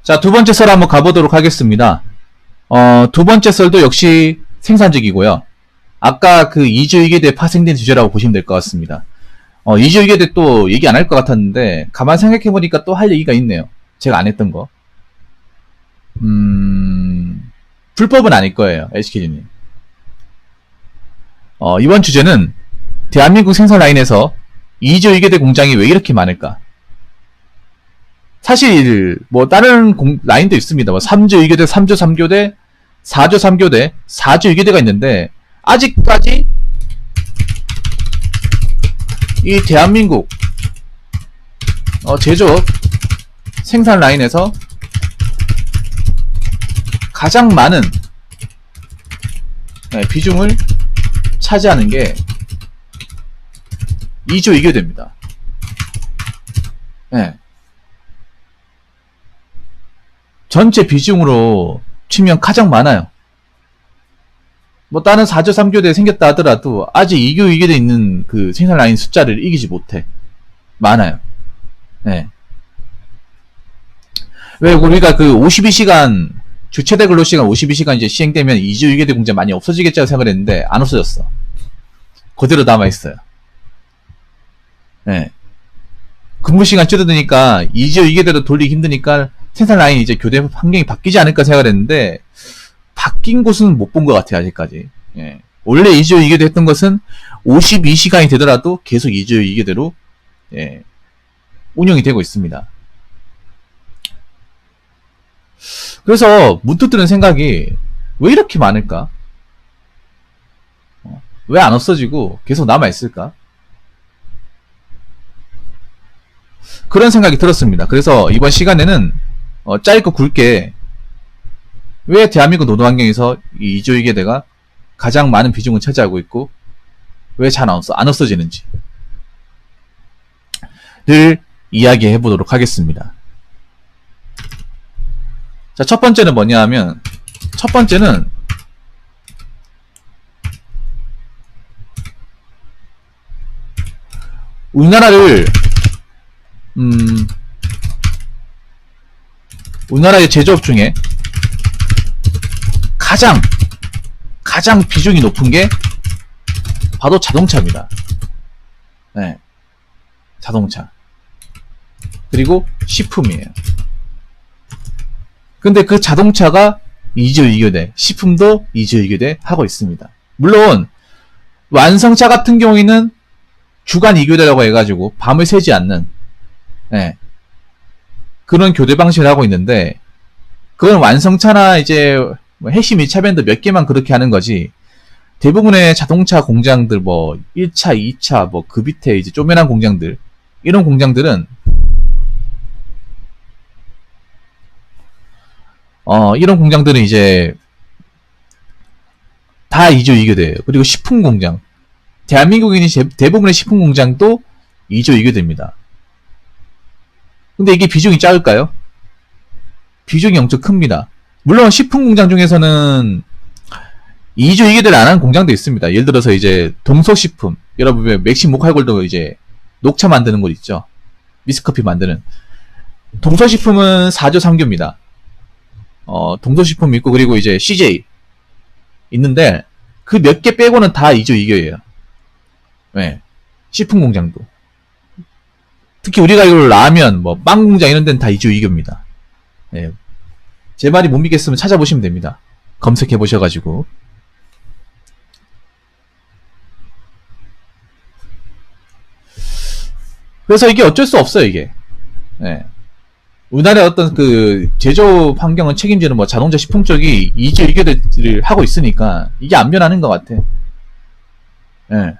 자, 두 번째 썰 한번 가보도록 하겠습니다. 두 번째 썰도 역시 생산직이고요. 아까 그 이주이계대 파생된 주제라고 보시면 될 것 같습니다. 이주이계대 또 얘기 안 할 것 같았는데, 가만 생각해보니까 또 할 얘기가 있네요. 제가 안 했던 거. 불법은 아닐 거예요, LCK님. 이번 주제는 대한민국 생산 라인에서 이주이계대 공장이 왜 이렇게 많을까? 사실 뭐 다른 라인도 있습니다. 뭐 3주 2교대, 3주 3교대, 4주 3교대, 4주 2교대가 있는데 아직까지 이 대한민국 제조업 생산 라인에서 가장 많은 비중을 차지하는 게 2주 2교대입니다. 네. 전체 비중으로 치면 가장 많아요. 뭐 다른 4주 3교대 생겼다 하더라도 아직 2교 2교대 있는 그 생산 라인 숫자를 이기지 못해. 많아요. 네. 왜 우리가 그 52시간 주 최대 근로 시간 52시간 이제 시행되면 2주 2교대 공장 많이 없어지겠죠 생각을 했는데 안 없어졌어. 그대로 남아 있어요. 네. 근무 시간 줄어드니까 2주 2교대로 돌리기 힘드니까 생산 라인 이제 교대 환경이 바뀌지 않을까 생각을 했는데 바뀐 곳은 못 본 것 같아요 아직까지. 예. 원래 2주 2교대 했던 것은 52시간이 되더라도 계속 2주 2교대로 운영이 되고 있습니다. 그래서 문득 드는 생각이 왜 이렇게 많을까? 왜 안 없어지고 계속 남아있을까? 그런 생각이 들었습니다. 그래서 이번 시간에는 짧고 굵게 왜 대한민국 노동환경에서 이 2주 2교대가 가장 많은 비중을 차지하고 있고 왜 잘 안 없어지는지 를 이야기해 보도록 하겠습니다. 자, 첫 번째는 뭐냐 하면 첫 번째는 우리나라의 제조업 중에 가장 비중이 높은 게 바로 자동차입니다. 네. 자동차. 그리고 식품이에요. 근데 그 자동차가 2주 2교대, 식품도 2주 2교대 하고 있습니다. 물론 완성차 같은 경우에는 주간 2교대라고 해가지고 밤을 새지 않는 그런 교대 방식을 하고 있는데 그건 완성차나 이제 핵심 1차 밴드 몇 개만 그렇게 하는 거지 대부분의 자동차 공장들 뭐 1차, 2차 뭐 그 밑에 이제 쪼매난 공장들 이런 공장들은 이런 공장들은 이제 다 2주 2교대예요. 그리고 식품 공장 대한민국인이 대부분의 식품 공장도 2주 2교대입니다. 근데 이게 비중이 작을까요? 비중이 엄청 큽니다. 물론 식품 공장 중에서는 2주 2교대를 안 하는 공장도 있습니다. 예를 들어서 이제 동서식품, 여러분 맥심 모칼골도 이제 녹차 만드는 곳 있죠. 미스커피 만드는 동서식품은 4주 3교입니다. 동서식품 있고 그리고 이제 CJ 있는데 그 몇 개 빼고는 다 2주 2교예요. 네. 식품 공장도. 특히 우리가 이걸 라면, 뭐 빵 공장 이런 데는 다 2주 2교입니다. 네. 제 말이 못 믿겠으면 찾아보시면 됩니다. 검색해 보셔가지고. 그래서 이게 어쩔 수 없어요, 이게. 네. 우리나라의 어떤 그 제조업 환경을 책임지는 뭐 자동차 식품 쪽이 2주 2교대를 하고 있으니까 이게 안 변하는 것 같아. 네.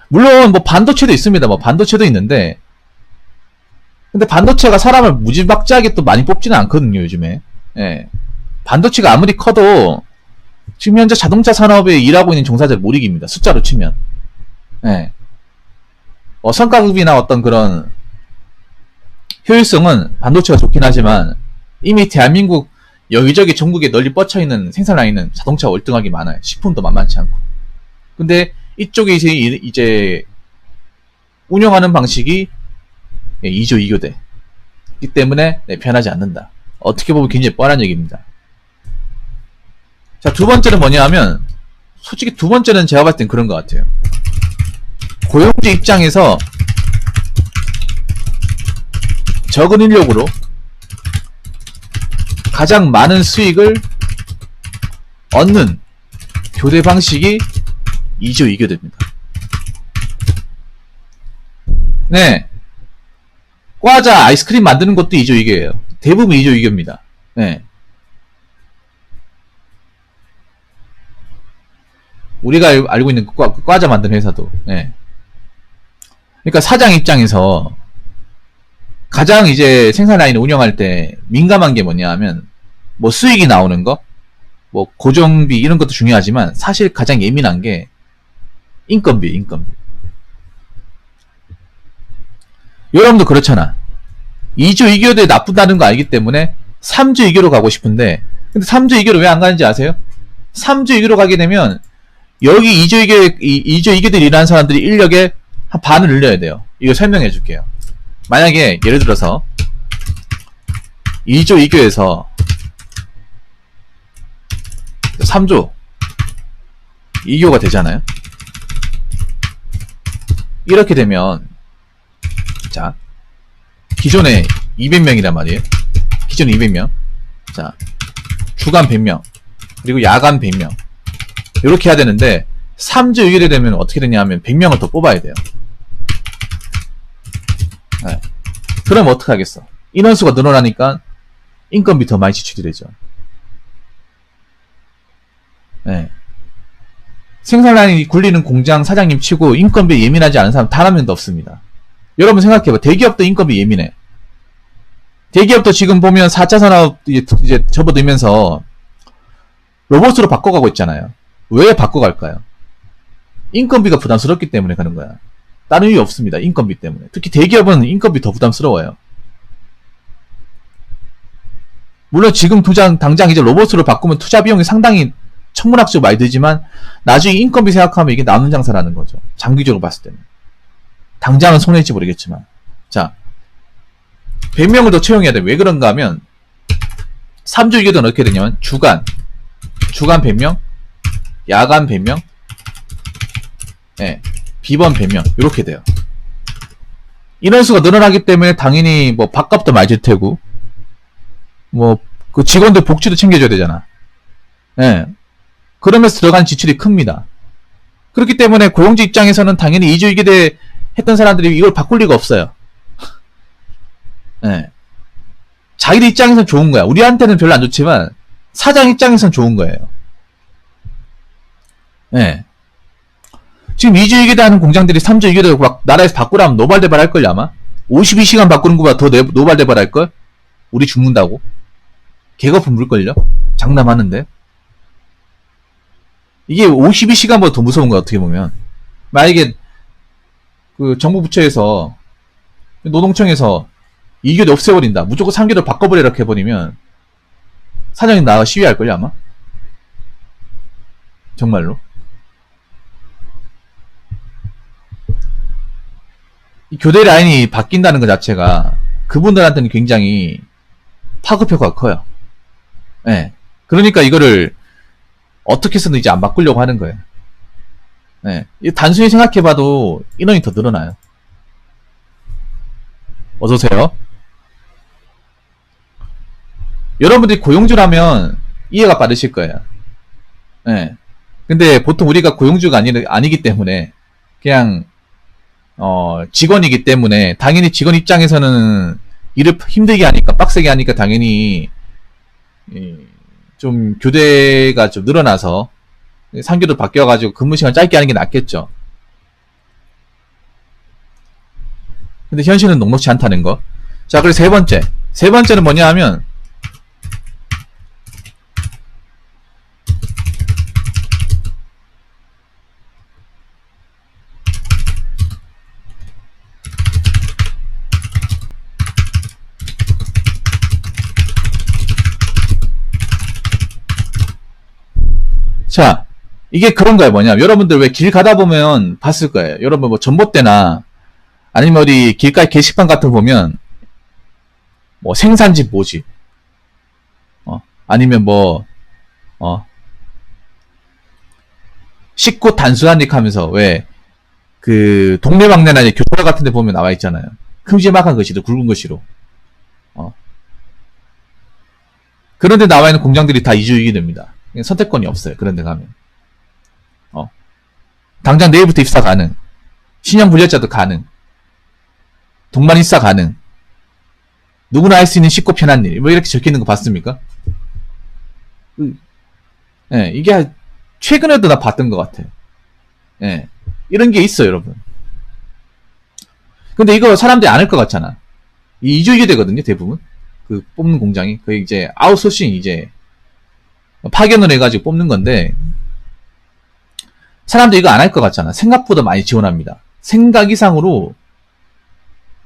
물론 뭐 반도체도 있습니다. 뭐 반도체도 있는데 근데 반도체가 사람을 무지막지하게 또 많이 뽑지는 않거든요, 요즘에. 예. 반도체가 아무리 커도 지금 현재 자동차 산업에 일하고 있는 종사자를 못 이깁니다. 숫자로 치면. 예. 성과급이나 어떤 그런 효율성은 반도체가 좋긴 하지만 이미 대한민국 여기저기 전국에 널리 뻗쳐있는 생산 라인은 자동차가 월등하게 많아요. 식품도 만만치 않고. 근데 이쪽에 이제 운영하는 방식이 2주 2교대. 때문에 변하지 않는다. 어떻게 보면 굉장히 뻔한 얘기입니다. 자, 두 번째는 뭐냐 하면, 솔직히 두 번째는 제가 봤을 땐 그런 것 같아요. 고용주 입장에서 적은 인력으로 가장 많은 수익을 얻는 교대 방식이 2조 2교대입니다. 네. 과자, 아이스크림 만드는 것도 2조 2교예요. 대부분 2조 2교입니다. 네. 우리가 알고 있는 과자 만드는 회사도. 네. 그러니까 사장 입장에서 가장 이제 생산 라인을 운영할 때 민감한 게 뭐냐 하면, 뭐 수익이 나오는 거, 뭐 고정비 이런 것도 중요하지만 사실 가장 예민한 게 인건비. 여러분도 그렇잖아. 2조 2교대 나쁘다는 거 알기 때문에 3조 2교로 가고 싶은데, 근데 3조 2교로 왜 안 가는지 아세요? 3조 2교로 가게 되면 여기 2조 2교대 일하는 사람들이 인력의 한 반을 늘려야 돼요. 이거 설명해 줄게요. 만약에 예를 들어서 2조 2교에서 3조 2교가 되잖아요. 이렇게 되면, 자, 기존에 200명이란 말이에요. 기존에 200명. 자, 주간 100명. 그리고 야간 100명. 이렇게 해야 되는데, 3조 2교대 되면 어떻게 되냐 하면 100명을 더 뽑아야 돼요. 네. 그럼 어떡하겠어? 인원수가 늘어나니까 인건비 더 많이 지출이 되죠. 네. 생산 라인이 굴리는 공장 사장님 치고 인건비에 예민하지 않은 사람 단 한 명도 없습니다. 여러분 생각해봐. 대기업도 인건비 예민해. 대기업도 지금 보면 4차 산업 이제 접어들면서 로봇으로 바꿔가고 있잖아요. 왜 바꿔갈까요? 인건비가 부담스럽기 때문에 가는 거야. 다른 이유 없습니다. 인건비 때문에. 특히 대기업은 인건비 더 부담스러워요. 물론 지금 당장 이제 로봇으로 바꾸면 투자 비용이 상당히 천문학적으로 많이 들지만 나중에 인건비 생각하면 이게 남는 장사라는 거죠. 장기적으로 봤을 때는. 당장은 손해일지 모르겠지만. 자, 100명을 더 채용해야 돼. 왜 그런가 하면 3조 2교대는 어떻게 되냐면 주간 100명, 야간 100명, 네, 비번 100명 이렇게 돼요. 인원수가 늘어나기 때문에 당연히 뭐 밥값도 많이 줄 테고 뭐 그 직원들 복지도 챙겨줘야 되잖아. 네. 그러면서 들어간 지출이 큽니다. 그렇기 때문에 고용주 입장에서는 당연히 2조 2교대 했던 사람들이 이걸 바꿀 리가 없어요. 네. 자기들 입장에서는 좋은 거야. 우리한테는 별로 안 좋지만 사장 입장에서는 좋은 거예요. 네. 지금 2조 2교대 하는 공장들이 3조 2교대 막 나라에서 바꾸라면 노발대발 할걸요 아마? 52시간 바꾸는 것보다 더 노발대발 할걸? 우리 죽는다고? 개거품 물걸요? 장담하는데? 이게 52시간보다 더 무서운 거야 어떻게 보면. 만약에 그 정부 부처에서 노동청에서 2교대 없애버린다. 무조건 3교대 바꿔버려 이렇게 해버리면 사장이 나가 시위할걸요 아마? 정말로. 이 교대 라인이 바뀐다는 것 자체가 그분들한테는 굉장히 파급효과가 커요. 예. 네. 그러니까 이거를 어떻게 해서든 이제 안 바꾸려고 하는 거예요. 예. 네. 단순히 생각해봐도 인원이 더 늘어나요. 어서오세요. 여러분들이 고용주라면 이해가 빠르실 거예요. 예. 네. 근데 보통 우리가 고용주가 아니기 때문에 그냥 직원이기 때문에 당연히 직원 입장에서는 일을 힘들게 하니까 빡세게 하니까 당연히 좀 교대가 좀 늘어나서 3교대로 바뀌어가지고 근무 시간 짧게 하는 게 낫겠죠. 근데 현실은 녹록지 않다는 거. 자, 그리고 세 번째는 뭐냐 하면 자, 이게 그런 거예요. 뭐냐. 여러분들 왜 길 가다 보면 봤을 거예요. 여러분 뭐 전봇대나 아니면 어디 길가에 게시판 같은 거 보면 뭐 생산직 모집, 아니면 뭐, 식구 단순한닉 하면서 왜, 그, 동네방네나 교토라 같은 데 보면 나와 있잖아요. 큼지막한 글씨도 굵은 글씨로. 그런 데 나와 있는 공장들이 다 이주이기 됩니다. 선택권이 없어요. 그런 데 가면. 당장 내일부터 입사 가능. 신형 불려자도 가능. 동반 입사 가능. 누구나 할 수 있는 쉽고 편한 일. 뭐 이렇게 적혀 있는 거 봤습니까? 예, 이게 최근에도 나 봤던 것 같아요. 예, 이런 게 있어요, 여러분. 근데 이거 사람들이 안 할 것 같잖아. 이 이주이게 되거든요, 대부분. 그 뽑는 공장이. 그 이제 아웃소싱 이제 파견을 해가지고 뽑는 건데, 사람들이 이거 안 할 것 같잖아. 생각보다 많이 지원합니다. 생각 이상으로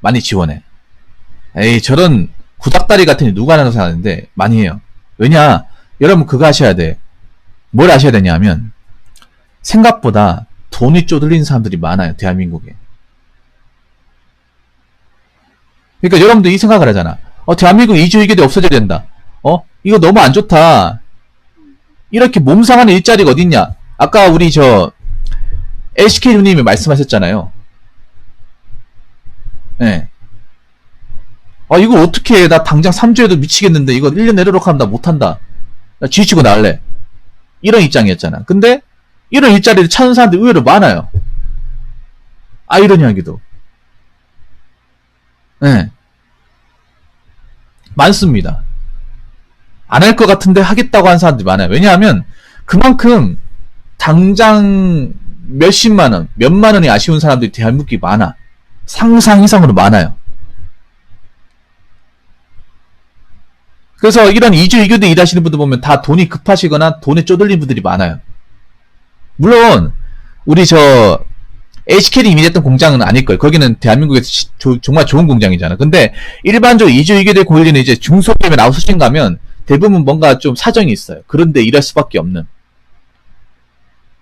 많이 지원해. 에이, 저런 구닥다리 같은 일 누가 하나 생각하는데 많이 해요. 왜냐, 여러분 그거 하셔야 돼. 뭘 아셔야 되냐면, 생각보다 돈이 쪼들리는 사람들이 많아요, 대한민국에. 그러니까 여러분도 이 생각을 하잖아. 대한민국 이주이계대 없어져야 된다. 이거 너무 안 좋다. 이렇게 몸상하는 일자리가 어딨냐. 아까 우리 LCK 누님이 말씀하셨잖아요. 네. 이거 어떻게 해. 나 당장 3주에도 미치겠는데 이거 1년 내도록 하면 나 못한다. 나 지치고 나갈래. 이런 입장이었잖아. 근데 이런 일자리를 찾는 사람들이 의외로 많아요. 아이러니하게도. 네. 많습니다. 안 할 것 같은데 하겠다고 하는 사람들이 많아요. 왜냐하면 그만큼 당장 몇십만 원, 몇만 원이 아쉬운 사람들이 대한민국이 많아. 상상 이상으로 많아요. 그래서 이런 이주 이교대 일하시는 분들 보면 다 돈이 급하시거나 돈에 쪼들린 분들이 많아요. 물론 우리 HK이 이미 됐던 공장은 아닐 거예요. 거기는 대한민국에서 정말 좋은 공장이잖아. 근데 일반적으로 이주 이교대 고일리는 이제 중소기업이나 아웃소싱 가면 대부분 뭔가 좀 사정이 있어요. 그런데 일할 수밖에 없는.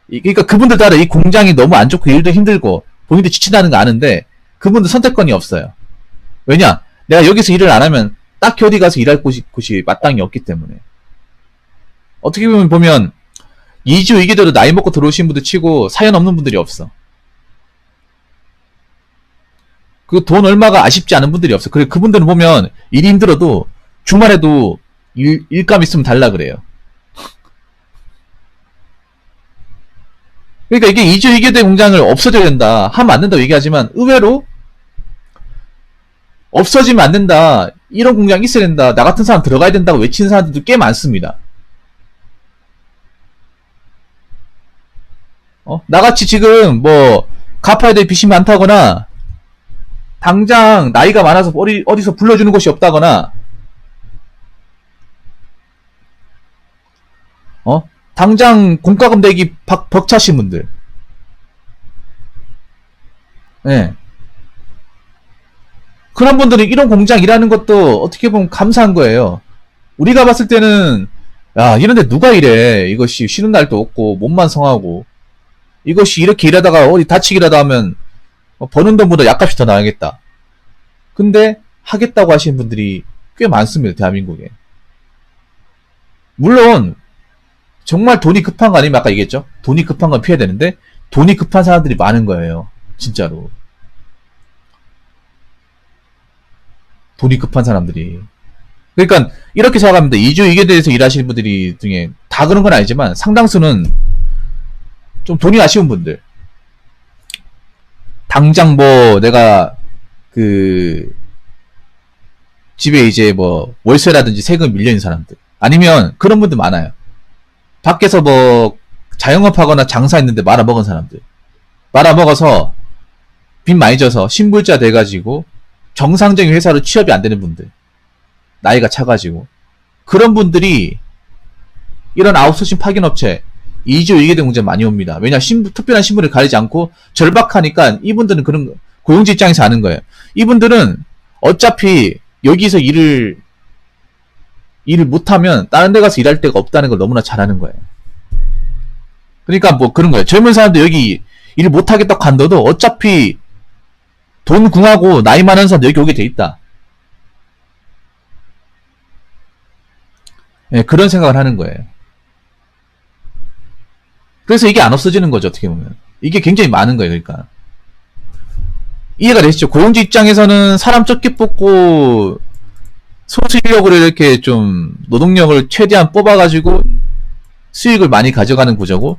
그러니까 그분들 따라 이 공장이 너무 안 좋고 일도 힘들고 본인도 지친다는 거 아는데 그분들 선택권이 없어요. 왜냐? 내가 여기서 일을 안 하면 딱히 어디 가서 일할 곳이 마땅히 없기 때문에. 어떻게 보면 2주 2개대로 나이 먹고 들어오신 분들 치고 사연 없는 분들이 없어. 그 돈 얼마가 아쉽지 않은 분들이 없어. 그래 그분들은 보면 일이 힘들어도 주말에도 일감 있으면 달라 그래요. 그러니까 이게 2주 2개대 공장을 없어져야 된다. 하면 안 된다고 얘기하지만 의외로 없어지면 안 된다. 이런 공장이 있어야 된다. 나 같은 사람 들어가야 된다고 외치는 사람들도 꽤 많습니다. 나같이 지금 뭐 갚아야 될 빚이 많다거나 당장 나이가 많아서 어디서 불러주는 곳이 없다거나 당장 공과금 내기 벅차신 분들. 네. 그런 분들은 이런 공장 일하는 것도 어떻게 보면 감사한 거예요. 우리가 봤을 때는 야 이런데 누가 일해. 이것이 쉬는 날도 없고 몸만 성하고 이것이 이렇게 일하다가 어디 다치기라도 하면 버는 돈보다 약값이 더 나가겠다. 근데 하겠다고 하시는 분들이 꽤 많습니다. 대한민국에. 물론 정말 돈이 급한 거 아니면 아까 얘기했죠. 돈이 급한 건 피해야 되는데 돈이 급한 사람들이 많은 거예요. 진짜로. 돈이 급한 사람들이. 그러니까 이렇게 생각합니다. 2주 2개대에서 일하시는 분들이 중에 다 그런 건 아니지만 상당수는 좀 돈이 아쉬운 분들. 당장 뭐 내가 집에 이제 뭐 월세라든지 세금 밀려 있는 사람들. 아니면 그런 분들 많아요. 밖에서 뭐 자영업하거나 장사했는데 말아먹은 사람들. 말아먹어서 빚 많이 져서 신불자 돼가지고 정상적인 회사로 취업이 안 되는 분들. 나이가 차가지고. 그런 분들이 이런 아웃소싱 파견업체 2주 2개대 공장 많이 옵니다. 왜냐 특별한 신분을 가리지 않고 절박하니까 이분들은 그런 고용주 입장에서 아는 거예요. 이분들은 어차피 여기서 일을 못하면 다른 데 가서 일할 데가 없다는 걸 너무나 잘 아는 거예요. 그러니까 뭐 그런 거예요. 젊은 사람들 여기 일 못하겠다고 간다도 어차피 돈 궁하고 나이 많은 사람들 여기 오게 돼 있다. 예, 그런 생각을 하는 거예요. 그래서 이게 안 없어지는 거죠, 어떻게 보면. 이게 굉장히 많은 거예요, 그러니까. 이해가 되시죠? 고용주 입장에서는 사람 적게 뽑고 소수인력으로 이렇게 좀 노동력을 최대한 뽑아가지고 수익을 많이 가져가는 구조고,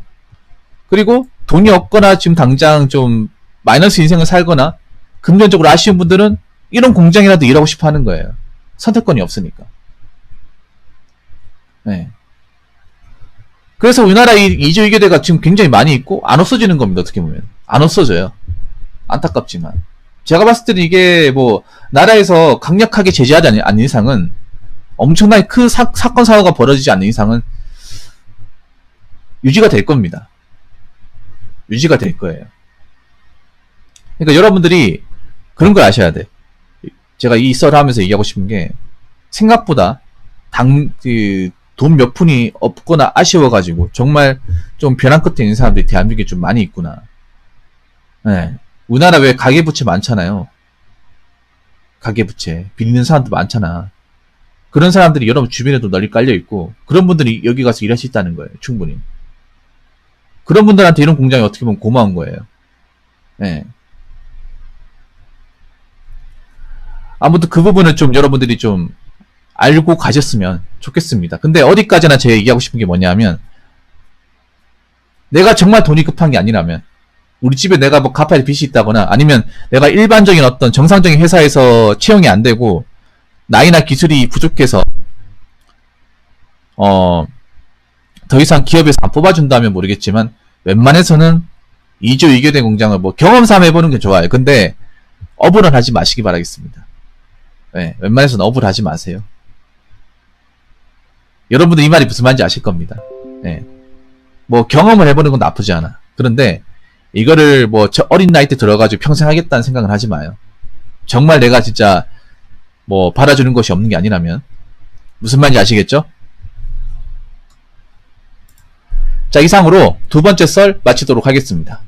그리고 돈이 없거나 지금 당장 좀 마이너스 인생을 살거나 금전적으로 아쉬운 분들은 이런 공장이라도 일하고 싶어 하는 거예요. 선택권이 없으니까. 네. 그래서 우리나라 이주 이교대가 지금 굉장히 많이 있고 안 없어지는 겁니다. 어떻게 보면 안 없어져요. 안타깝지만 제가 봤을 때는 이게 뭐 나라에서 강력하게 제재하지 않는 이상은, 엄청나게 큰 사건 사고가 벌어지지 않는 이상은 유지가 될 겁니다. 유지가 될 거예요. 그러니까 여러분들이 그런 걸 아셔야 돼. 제가 이 썰을 하면서 얘기하고 싶은 게, 생각보다 돈 몇 푼이 없거나 아쉬워가지고 정말 좀 벼랑 끝에 있는 사람들이 대한민국에 좀 많이 있구나. 네. 우리나라 왜 가계부채 많잖아요. 가계부채 빌리는 사람도 많잖아. 그런 사람들이 여러분 주변에도 널리 깔려있고, 그런 분들이 여기 가서 일할 수 있다는 거예요. 충분히. 그런 분들한테 이런 공장이 어떻게 보면 고마운 거예요. 네. 아무튼 그 부분은 좀 여러분들이 좀 알고 가셨으면 좋겠습니다. 근데 어디까지나 제가 얘기하고 싶은 게 뭐냐면, 내가 정말 돈이 급한 게 아니라면, 우리 집에 내가 뭐 갚아야 할 빚이 있다거나, 아니면 내가 일반적인 어떤 정상적인 회사에서 채용이 안 되고 나이나 기술이 부족해서 더 이상 기업에서 안 뽑아준다면 모르겠지만, 웬만해서는 2조 2교대 공장을 뭐 경험삼아 해보는 게 좋아요. 근데 업을 하지 마시기 바라겠습니다. 네, 웬만해서는 업을 하지 마세요. 여러분들 이 말이 무슨 말인지 아실 겁니다. 네. 뭐 경험을 해보는 건 나쁘지 않아. 그런데 이거를 뭐 저 어린 나이 때 들어가지고 평생 하겠다는 생각을 하지 마요. 정말 내가 진짜 뭐 받아주는 것이 없는 게 아니라면. 무슨 말인지 아시겠죠? 자, 이상으로 두 번째 썰 마치도록 하겠습니다.